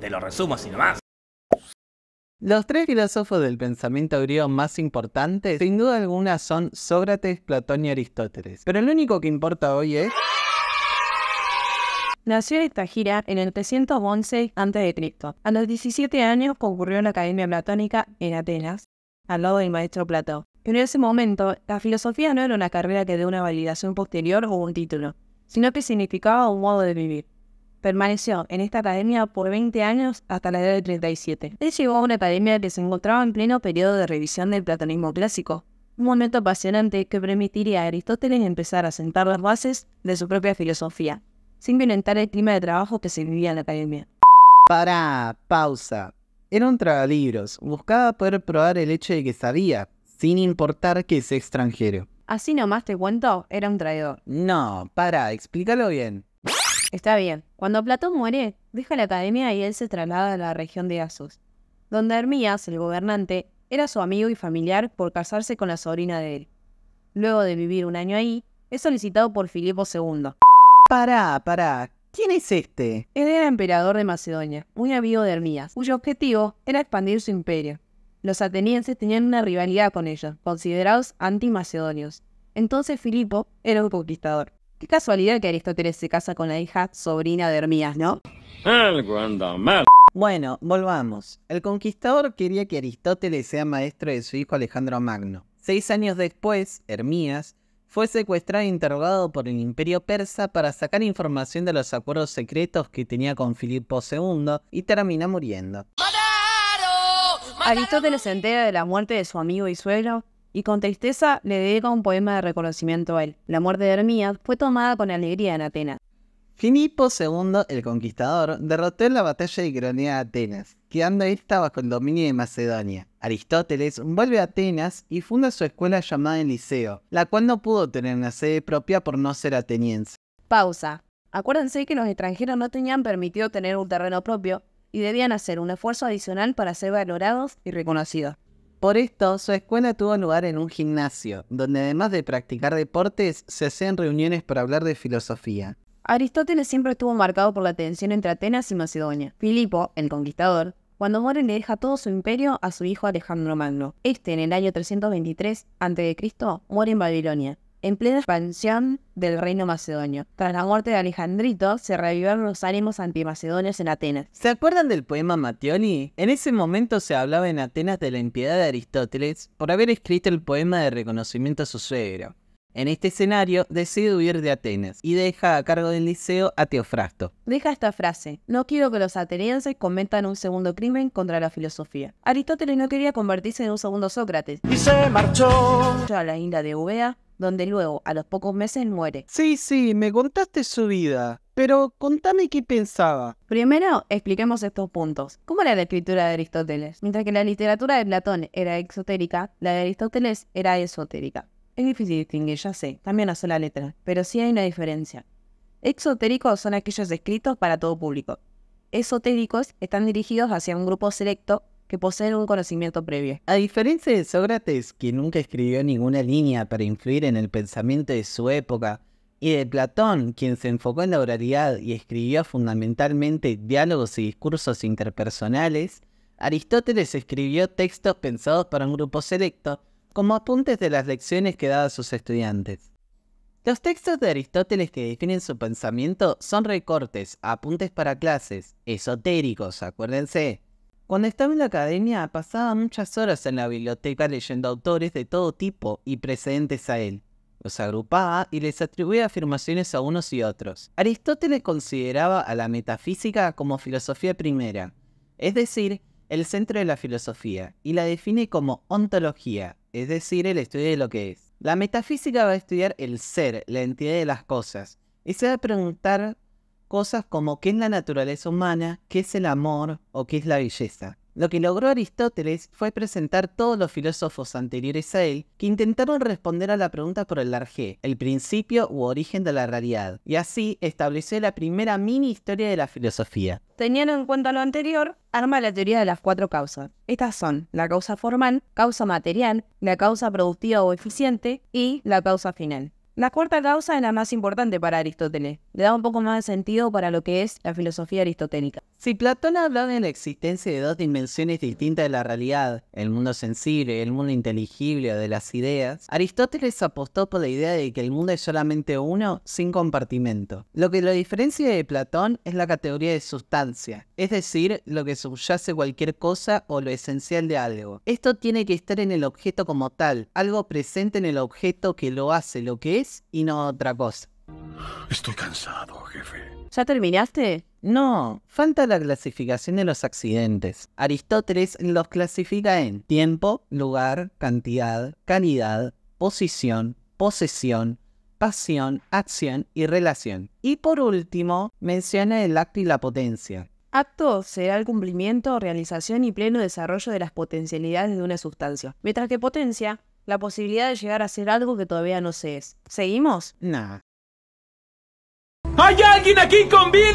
Te lo resumo así nomás. Los tres filósofos del pensamiento griego más importantes, sin duda alguna, son Sócrates, Platón y Aristóteles. Pero el único que importa hoy es... Nació en Estagira en el 311 a.C. A los 17 años concurrió a la Academia Platónica en Atenas, al lado del maestro Platón. Pero en ese momento, la filosofía no era una carrera que dé una validación posterior o un título, sino que significaba un modo de vivir. Permaneció en esta academia por 20 años hasta la edad de 37. Él llegó a una academia que se encontraba en pleno periodo de revisión del platonismo clásico, un momento apasionante que permitiría a Aristóteles empezar a sentar las bases de su propia filosofía, sin violentar el clima de trabajo que se vivía en la academia. Pará, pausa. Era un tragalibros, buscaba poder probar el hecho de que sabía, sin importar que sea extranjero. Así nomás te cuento, era un traidor. No, pará, explícalo bien. Está bien. Cuando Platón muere, deja la academia y él se traslada a la región de Asos, donde Hermías, el gobernante, era su amigo y familiar por casarse con la sobrina de él. Luego de vivir un año ahí, es solicitado por Filipo II. Pará, ¿quién es este? Él era emperador de Macedonia, muy amigo de Hermías, cuyo objetivo era expandir su imperio. Los atenienses tenían una rivalidad con ellos, considerados anti-macedonios. Entonces Filipo era un conquistador. Qué casualidad que Aristóteles se casa con la hija sobrina de Hermías, ¿no? Algo anda mal. Bueno, volvamos. El conquistador quería que Aristóteles sea maestro de su hijo Alejandro Magno. 6 años después, Hermías fue secuestrado e interrogado por el imperio persa para sacar información de los acuerdos secretos que tenía con Filipo II y termina muriendo. Aristóteles se entera de la muerte de su amigo y suegro y con tristeza le dedica un poema de reconocimiento a él. La muerte de Hermías fue tomada con alegría en Atenas. Filipo II, el conquistador, derrotó en la batalla de Cronea a Atenas, quedando esta bajo el dominio de Macedonia. Aristóteles vuelve a Atenas y funda su escuela llamada el Liceo, la cual no pudo tener una sede propia por no ser ateniense. Pausa. Acuérdense que los extranjeros no tenían permitido tener un terreno propio y debían hacer un esfuerzo adicional para ser valorados y reconocidos. Por esto, su escuela tuvo lugar en un gimnasio, donde además de practicar deportes, se hacían reuniones para hablar de filosofía. Aristóteles siempre estuvo marcado por la tensión entre Atenas y Macedonia. Filipo, el conquistador, cuando muere le deja todo su imperio a su hijo Alejandro Magno. Este, en el año 323 a.C., muere en Babilonia, en plena expansión del reino macedonio. Tras la muerte de Alejandrito, se revivieron los ánimos antimacedonios en Atenas. ¿Se acuerdan del poema Mattioli? En ese momento se hablaba en Atenas de la impiedad de Aristóteles por haber escrito el poema de reconocimiento a su suegro. En este escenario, decide huir de Atenas y deja a cargo del Liceo a Teofrasto. Deja esta frase: no quiero que los atenienses cometan un segundo crimen contra la filosofía. Aristóteles no quería convertirse en un segundo Sócrates. Y se marchó. A la isla de Eubea, donde luego, a los pocos meses, muere. Sí, me contaste su vida, pero contame qué pensaba. Primero, expliquemos estos puntos. ¿Cómo era la escritura de Aristóteles? Mientras que la literatura de Platón era exotérica, la de Aristóteles era esotérica. Es difícil distinguir, ya sé, también una sola letra, pero sí hay una diferencia. Exotéricos son aquellos escritos para todo público. Esotéricos están dirigidos hacia un grupo selecto que poseen un conocimiento previo. A diferencia de Sócrates, quien nunca escribió ninguna línea para influir en el pensamiento de su época, y de Platón, quien se enfocó en la oralidad y escribió fundamentalmente diálogos y discursos interpersonales, Aristóteles escribió textos pensados para un grupo selecto, como apuntes de las lecciones que daba a sus estudiantes. Los textos de Aristóteles que definen su pensamiento son recortes, apuntes para clases, esotéricos, acuérdense. Cuando estaba en la academia pasaba muchas horas en la biblioteca leyendo autores de todo tipo y precedentes a él. Los agrupaba y les atribuía afirmaciones a unos y otros. Aristóteles consideraba a la metafísica como filosofía primera, es decir, el centro de la filosofía, y la define como ontología, es decir, el estudio de lo que es. La metafísica va a estudiar el ser, la entidad de las cosas, y se va a preguntar cosas como qué es la naturaleza humana, qué es el amor o qué es la belleza. Lo que logró Aristóteles fue presentar todos los filósofos anteriores a él que intentaron responder a la pregunta por el arjé, el principio u origen de la realidad, y así estableció la primera mini historia de la filosofía. Teniendo en cuenta lo anterior, arma la teoría de las 4 causas. Estas son la causa formal, causa material, la causa productiva o eficiente y la causa final. La cuarta causa es la más importante para Aristóteles. Le da un poco más de sentido para lo que es la filosofía aristotélica. Si Platón hablaba de la existencia de dos dimensiones distintas de la realidad, el mundo sensible y el mundo inteligible o de las ideas, Aristóteles apostó por la idea de que el mundo es solamente uno sin compartimento. Lo que lo diferencia de Platón es la categoría de sustancia, es decir, lo que subyace cualquier cosa o lo esencial de algo. Esto tiene que estar en el objeto como tal, algo presente en el objeto que lo hace lo que es y no otra cosa. Estoy cansado, jefe. ¿Ya terminaste? No, falta la clasificación de los accidentes. Aristóteles los clasifica en tiempo, lugar, cantidad, calidad, posición, posesión, pasión, acción y relación. Y por último, menciona el acto y la potencia. Acto será el cumplimiento, realización y pleno desarrollo de las potencialidades de una sustancia, mientras que potencia, la posibilidad de llegar a ser algo que todavía no se es. ¿Seguimos? Nah. ¿Hay alguien aquí con vida?